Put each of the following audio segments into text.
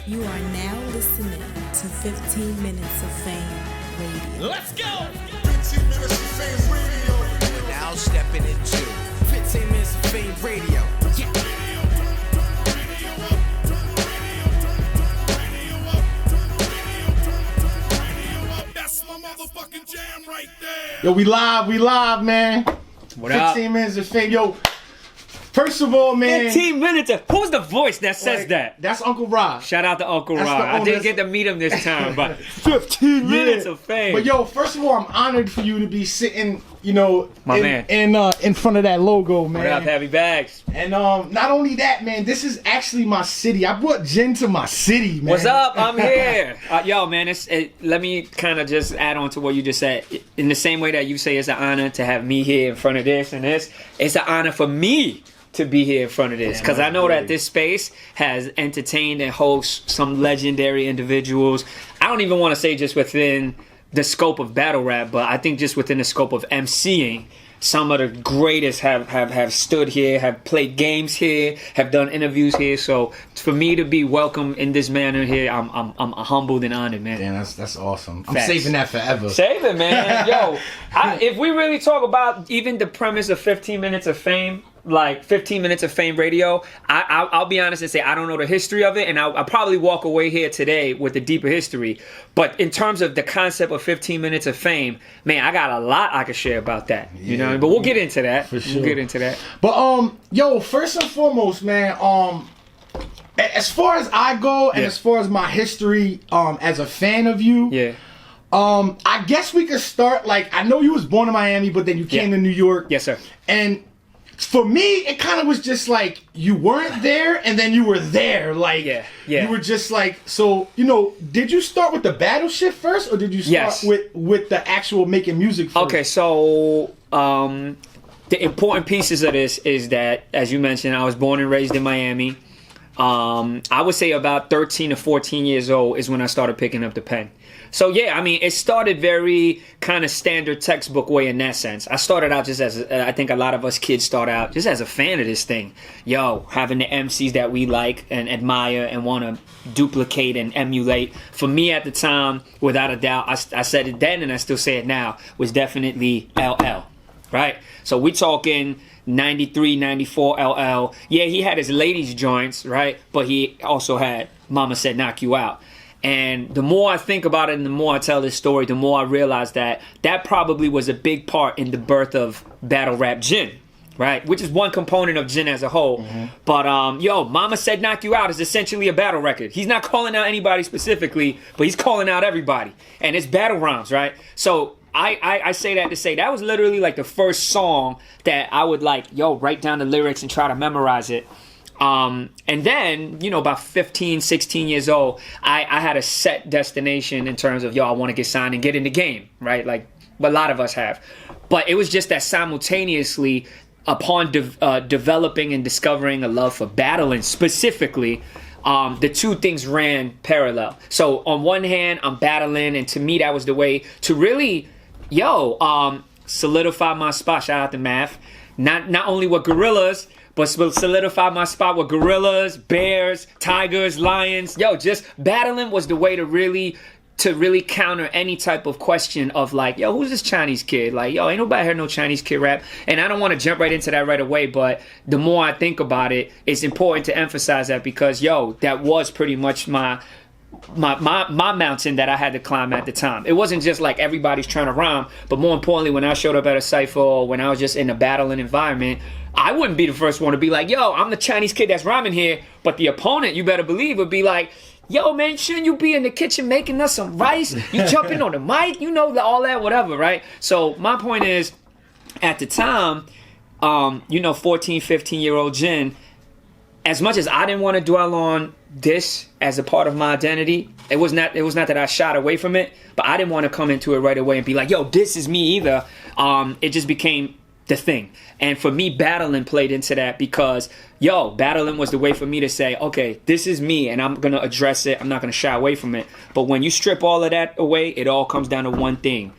You are now listening to 15 Minutes of Fame Radio. Let's go! 15 minutes of fame radio. We're now stepping into 15 minutes of fame radio. Yeah. That's my motherfucking jam right there. Yo, we live, man. What up? 15 minutes of fame. Yo, first of all, man. 15 minutes of... Who's the voice that says like, that? That's Uncle Rod. Shout out to Uncle That's Rod. the I didn't oldest- get to meet him this time, but 15 minutes of fame. But yo, first of all, I'm honored for you to be sitting, you know, My man. in front of that logo, man. What up, Heavy Bags? And not only that, man, this is actually my city. I brought Jen to my city, man. What's up? I'm here. Yo, man, let me kind of just add on to what you just said. In the same way that you say it's an honor to have me here in front of this and this, it's an honor for me to be here in front of this, because I know that this space has entertained and hosts some legendary individuals. I don't even want to say just within the scope of battle rap, but I think just within the scope of MCing, some of the greatest have stood here, have played games here, have done interviews here. So for me to be welcomed in this manner here, I'm humbled and honored, man. Damn, that's awesome. I'm Facts. saving that forever. Save it, man. Yo, if we really talk about even the premise of 15 minutes of fame, like 15 minutes of fame radio, I'll be honest and say I don't know the history of it, and I'll probably walk away here today with the deeper history. But in terms of the concept of 15 minutes of fame, man, I got a lot I could share about that. You know, but we'll get into that. For sure. We'll get into that. But yo, first and foremost, man, as far as I go and Yeah. as far as my history, as a fan of you, Yeah. I guess we could start, like, I know you was born in Miami, but then you came Yeah. to New York. Yes, sir. And for me, it kind of was just like you weren't there and then you were there. Like, Yeah. you were just like, so, you know, did you start with the battle shit first, or did you start Yes. with the actual making music first? Okay, so the important pieces of this is that, as you mentioned, I was born and raised in Miami. I would say about 13 to 14 years old is when I started picking up the pen. So yeah, I mean, it started very kind of standard textbook way in that sense. I started out just as, I think a lot of us kids start out just as a fan of this thing. Yo, having the MCs that we like and admire and want to duplicate and emulate. For me at the time, without a doubt, I said it then and I still say it now, was definitely LL, right? So we talking 93, 94 LL. Yeah, he had his ladies joints, right? But he also had Mama Said Knock You Out. And the more I think about it and the more I tell this story, the more I realize that probably was a big part in the birth of battle rap Jin, right? Which is one component of Jin as a whole. Mm-hmm. But yo, Mama Said Knock You Out is essentially a battle record. He's not calling out anybody specifically, but he's calling out everybody. And it's battle rhymes, right? So I say that to say that was literally like the first song that I would like, yo, write down the lyrics and try to memorize it. And then, you know, about 15, 16 years old, I had a set destination in terms of, yo, I want to get signed and get in the game, right? Like a lot of us have. But it was just that simultaneously, upon developing and discovering a love for battling specifically, the two things ran parallel. So on one hand, I'm battling, and to me, that was the way to really, solidify my spot. Shout out to Math. Not only with gorillas, but solidify my spot with gorillas, bears, tigers, lions. Yo, just battling was the way to really counter any type of question of like, yo, who's this Chinese kid? Like, yo, ain't nobody heard no Chinese kid rap. And I don't want to jump right into that right away, but the more I think about it, it's important to emphasize that because, yo, that was pretty much my mountain that I had to climb at the time. It wasn't just like everybody's trying to rhyme, but more importantly, when I showed up at a cypher or when I was just in a battling environment, I wouldn't be the first one to be like, yo, I'm the Chinese kid that's rhyming here. But the opponent, you better believe, would be like, yo, man, shouldn't you be in the kitchen making us some rice? You jumping on the mic? You know, all that, whatever, right? So my point is, at the time, 14, 15-year-old Jin, as much as I didn't want to dwell on this as a part of my identity, it was not that I shied away from it, but I didn't want to come into it right away and be like, yo, this is me either. It just became the thing. And for me, battling played into that because, battling was the way for me to say, okay, this is me and I'm going to address it. I'm not going to shy away from it. But when you strip all of that away, it all comes down to one thing.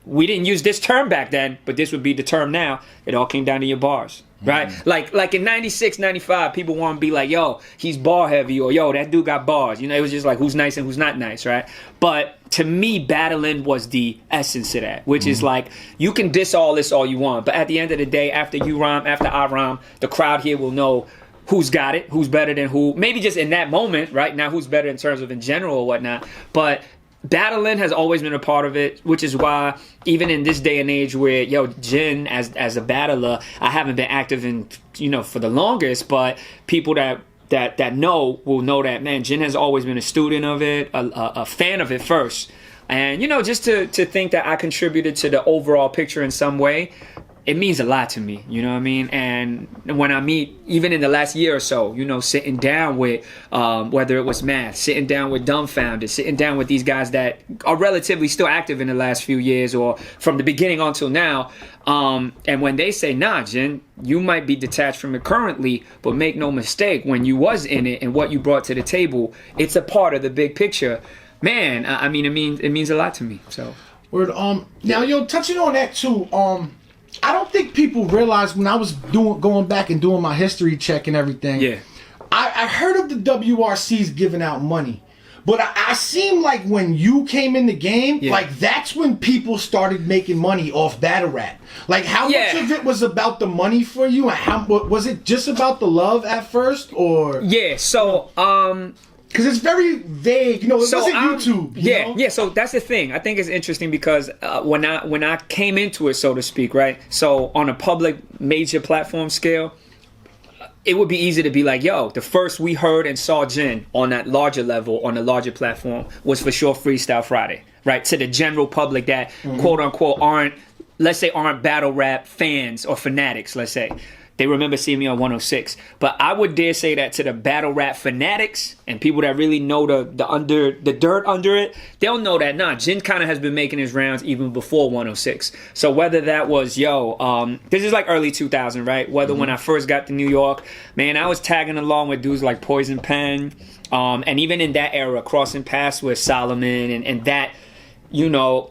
We didn't use this term back then, but this would be the term now. It all came down to your bars. right? Like in 96, 95, people want to be like, yo, he's bar heavy, or yo, that dude got bars. You know, it was just like who's nice and who's not nice, right? But to me, battling was the essence of that, which is like, you can diss all this all you want, but at the end of the day, after you rhyme, after I rhyme, the crowd here will know who's got it, who's better than who, maybe just in that moment, right? Now who's better in terms of in general or whatnot, but battling has always been a part of it, which is why even in this day and age where, yo, Jin as a battler, I haven't been active in, you know, for the longest, but people that know will know that, man, Jin has always been a student of it, a fan of it first. And, you know, just to think that I contributed to the overall picture in some way, it means a lot to me, you know what I mean? And when I meet, even in the last year or so, you know, sitting down with, whether it was Math, sitting down with Dumbfounded, sitting down with these guys that are relatively still active in the last few years or from the beginning until now, and when they say, nah, Jin, you might be detached from it currently, but make no mistake, when you was in it and what you brought to the table, it's a part of the big picture. Man, I mean, it means a lot to me, so. Word, now, yo, touching on that too, I don't think people realize when I was going back and doing my history check and everything. Yeah. I heard of the WRCs giving out money, but I seem like when you came in the game, like that's when people started making money off battle rap. Like how much of it was about the money for you, and how was it just about the love at first, or? Yeah. So because it's very vague, you know. It wasn't YouTube. You know? Yeah. So that's the thing. I think it's interesting because when I came into it, so to speak, right? So on a public major platform scale, it would be easy to be like, yo, the first we heard and saw Jin on that larger level, on a larger platform, was for sure Freestyle Friday, right? To the general public that quote unquote aren't battle rap fans or fanatics, let's say. They remember seeing me on 106. But I would dare say that to the battle rap fanatics and people that really know the dirt under it, they'll know that, nah, Jin kind of has been making his rounds even before 106. So whether that was, this is like early 2000, right? Whether when I first got to New York, man, I was tagging along with dudes like Poison Pen. And even in that era, crossing paths with Solomon and that, you know,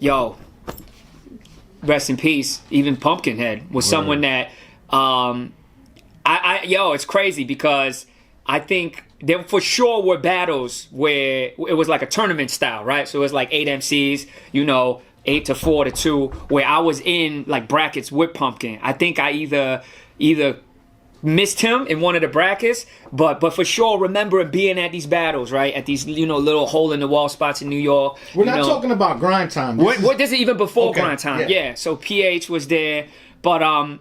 rest in peace, even Pumpkinhead was someone that, it's crazy because I think there for sure were battles where it was like a tournament style, right? So it was like 8 MCs, 8 to 4 to 2, where I was in like brackets with Pumpkin. I think I either missed him in one of the brackets, but for sure remember being at these battles, right? At these little hole in the wall spots in New York. We're not talking about grind time. This is even before grind time. Yeah. So PH was there, but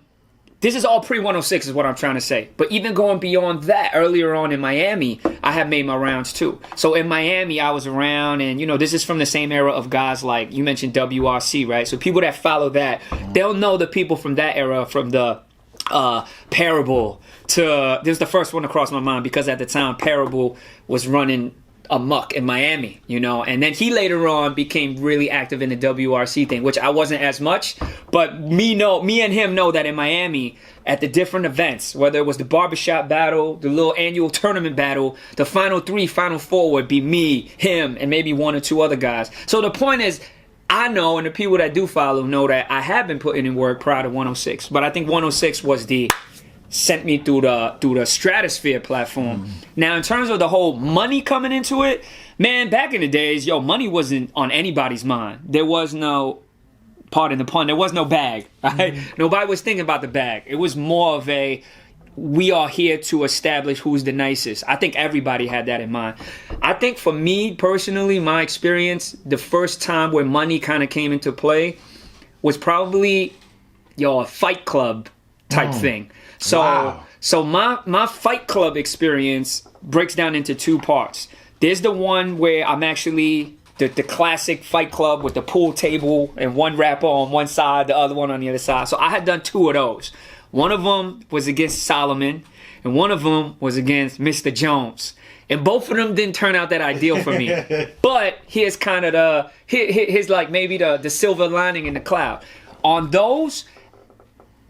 this is all pre-106 is what I'm trying to say. But even going beyond that, earlier on in Miami, I have made my rounds too. So in Miami, I was around, and this is from the same era of guys like, you mentioned WRC, right? So people that follow that, they'll know the people from that era, from the Parable to, this is the first one to cross my mind, because at the time, Parable was running amok in Miami, and then he later on became really active in the WRC thing, which I wasn't as much, but me and him know that in Miami at the different events, whether it was the barbershop battle, the little annual tournament battle, the final 3, final 4 would be me, him, and maybe 1 or 2 other guys. So the point is, I know, and the people that do follow know that I have been putting in work prior to 106, but I think 106 was sent me through the stratosphere platform. Now, in terms of the whole money coming into it, man, back in the days, money wasn't on anybody's mind. There was no, pardon the pun, there was no bag, right? Nobody was thinking about the bag. It was more of we are here to establish who's the nicest. I think everybody had that in mind. I think for me, personally, my experience, the first time where money kind of came into play was probably, a Fight Club type thing. So my Fight Club experience breaks down into 2 parts. There's the one where I'm actually the classic Fight Club with the pool table and one rapper on one side, the other one on the other side. So I had done 2 of those. One of them was against Solomon, and one of them was against Mr. Jones. And both of them didn't turn out that ideal for me. But here's kind of here's like maybe the silver lining in the cloud. On those,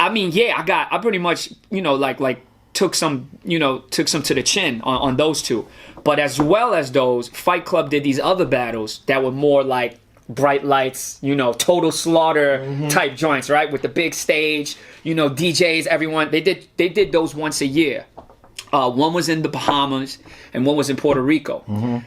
I mean, I pretty much, like took some to the chin on those 2. But as well as those, Fight Club did these other battles that were more like bright lights, total slaughter type joints, right? With the big stage, DJs, everyone. They did those once a year. One was in the Bahamas and one was in Puerto Rico.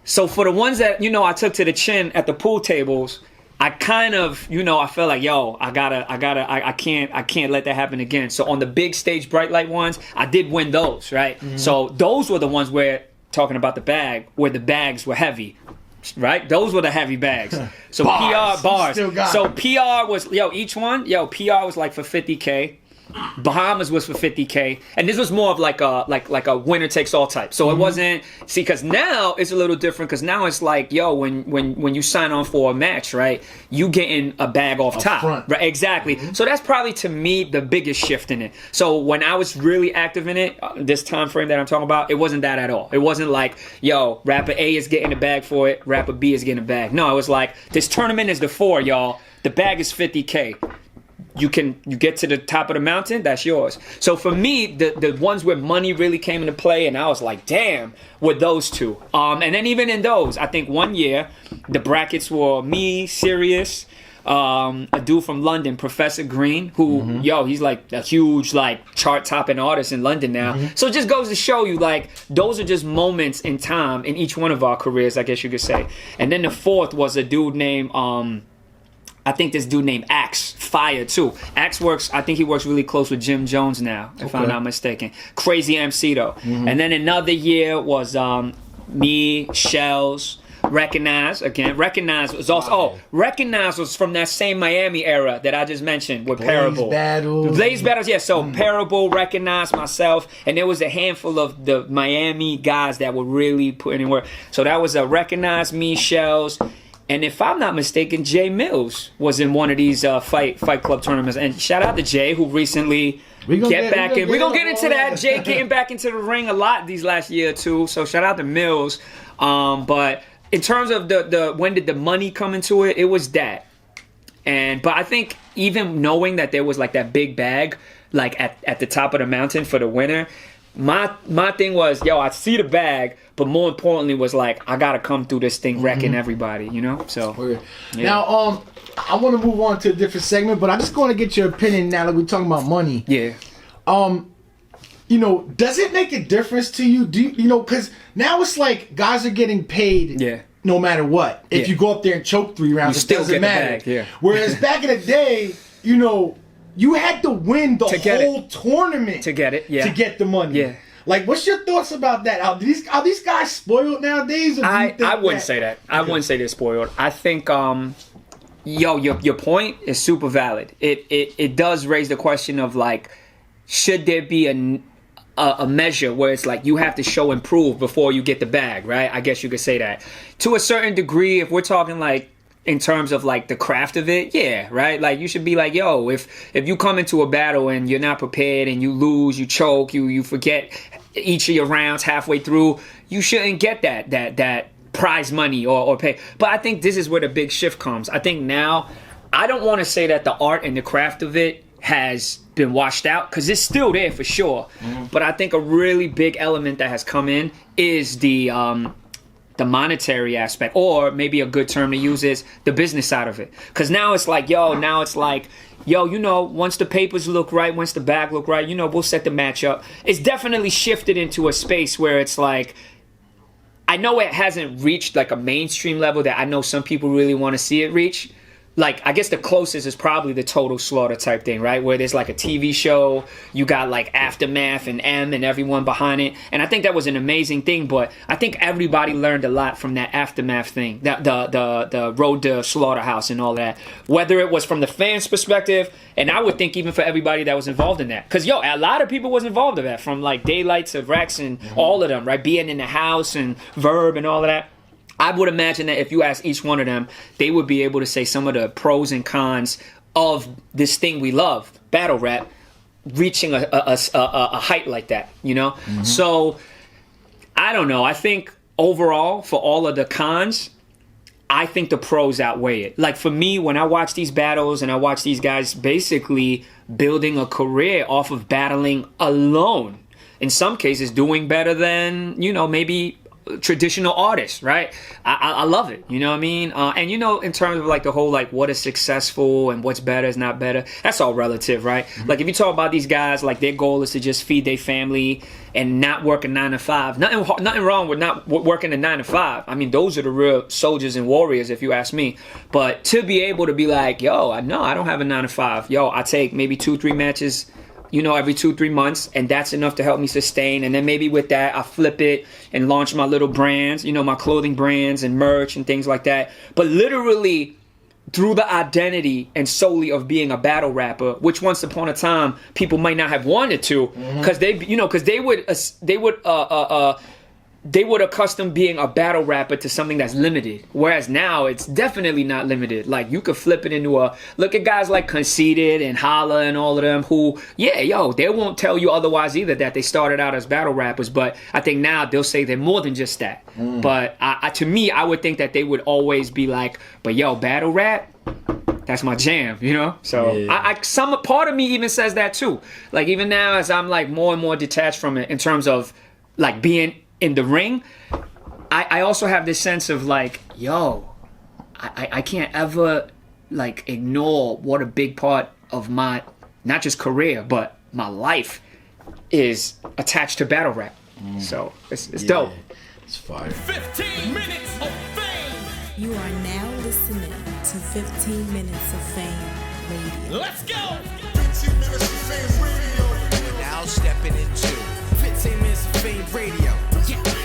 So for the ones that, I took to the chin at the pool tables, I kind of, I felt like, I can't let that happen again. So on the big stage bright light ones, I did win those, right? So those were the ones where, talking about the bag, where the bags were heavy. Right, those were the heavy bags. So bars. PR bars. So PR was each one. PR was like for $50K. Bahamas was for $50K, and this was more of like a winner takes all type. So it wasn't because now it's a little different because now it's like when you sign on for a match, right, you getting a bag off top, front. Right? Exactly. So that's probably to me the biggest shift in it. So when I was really active in it, this time frame that I'm talking about, it wasn't that at all. It wasn't like rapper A is getting a bag for it, rapper B is getting a bag. No, it was like this tournament is the 4, y'all. The bag is $50K. You get to the top of the mountain, that's yours. So for me, the ones where money really came into play, and I was like, damn, were those two. And then even in those, I think one year, the brackets were me, Sirius, a dude from London, Professor Green, who, he's like a huge chart-topping artist in London now. So it just goes to show you, those are just moments in time in each one of our careers, I guess you could say. And then the 4th was a dude named... I think this dude named Axe, fire too. Axe I think he works really close with Jim Jones now, if I'm not mistaken. Crazy MC though. And then another year was me, Shells, Recognize again. Recognize was also Recognize was from that same Miami era that I just mentioned with Parable. Blaze Battles, yeah. So Parable, Recognize, myself, and there was a handful of the Miami guys that were really putting in work. So that was a Recognize, me, Shells. And if I'm not mistaken, Jay Mills was in one of these fight club tournaments. And shout out to Jay, who recently get back in. We're going to get into that. Jay getting back into the ring a lot these last year or two. So shout out to Mills. But in terms of the when did the money come into it, it was that. But I think even knowing that there was that big bag at the top of the mountain for the winner, my thing was, I see the bag, but more importantly was I gotta come through this thing wrecking everybody, So okay. Yeah. Now, I want to move on to a different segment, but I just want to get your opinion now that we're talking about money. Yeah. Does it make a difference to you? Because now it's guys are getting paid. Yeah. No matter what, if you go up there and choke 3 rounds, it doesn't matter. Bag, yeah. Whereas back in the day, you had to win the whole tournament to get it, to get the money. Yeah. What's your thoughts about that? Are these guys spoiled nowadays? Or I wouldn't say that. I wouldn't say they're spoiled. I think, your point is super valid. It does raise the question of should there be a measure where it's you have to show and prove before you get the bag, right? I guess you could say that. To a certain degree, if we're talking in terms of the craft of it, yeah, right? You should be if you come into a battle and you're not prepared and you lose, you choke, you forget each of your rounds halfway through, you shouldn't get that prize money or pay. But I think this is where the big shift comes. I think now, I don't want to say that the art and the craft of it has been washed out, because it's still there for sure. But I think a really big element that has come in is the monetary aspect, or maybe a good term to use is the business side of it. Because now it's once the papers look right, once the bag look right, we'll set the match up. It's definitely shifted into a space where it's I know it hasn't reached a mainstream level that I know some people really want to see it reach. I guess the closest is probably the Total Slaughter type thing, right? Where there's a TV show, you got Aftermath and M and everyone behind it. And I think that was an amazing thing, but I think everybody learned a lot from that Aftermath thing, the Road to Slaughterhouse and all that. Whether it was from the fans' perspective, and I would think even for everybody that was involved in that. Because, a lot of people was involved in that, from Daylight to Rex and all of them, right? Being in the house and Verb and all of that. I would imagine that if you ask each one of them, they would be able to say some of the pros and cons of this thing we love, battle rap, reaching a height like that, So, I don't know. I think overall, for all of the cons, I think the pros outweigh it. For me, when I watch these battles and I watch these guys basically building a career off of battling alone, in some cases doing better than, maybe traditional artists, right? I love it. You know what I mean? And you know, in terms of like the whole like what is successful and what's better is not better. That's all relative, right? Like if you talk about these guys, like their goal is to just feed their family and not work a 9 to 5. Nothing wrong with not working a 9 to 5. I mean, those are the real soldiers and warriors, if you ask me. But to be able to be like, yo, I don't have a 9 to 5. Yo, I take maybe 2-3 matches, you know, every 2-3 months, and that's enough to help me sustain. And then maybe with that, I flip it and launch my little brands, you know, my clothing brands and merch and things like that. But literally, through the identity and solely of being a battle rapper, which once upon a time people might not have wanted to, because they would accustom being a battle rapper to something that's limited. Whereas now it's definitely not limited. Like you could flip it into look at guys like Conceited and Holla and all of them who, they won't tell you otherwise either that they started out as battle rappers. But I think now they'll say they're more than just that. But to me, I would think that they would always be like, but battle rap, that's my jam, you know? So some part of me even says that too. Like even now as I'm like more and more detached from it in terms of like being in the ring, I also have this sense of like, I can't ever like ignore what a big part of my, not just career, but my life is attached to battle rap. So it's dope. It's fire. 15 minutes of fame. You are now listening to 15 Minutes of Fame Radio. Let's go. 15 minutes of fame radio. Now stepping into 15 minutes of fame radio. Yeah.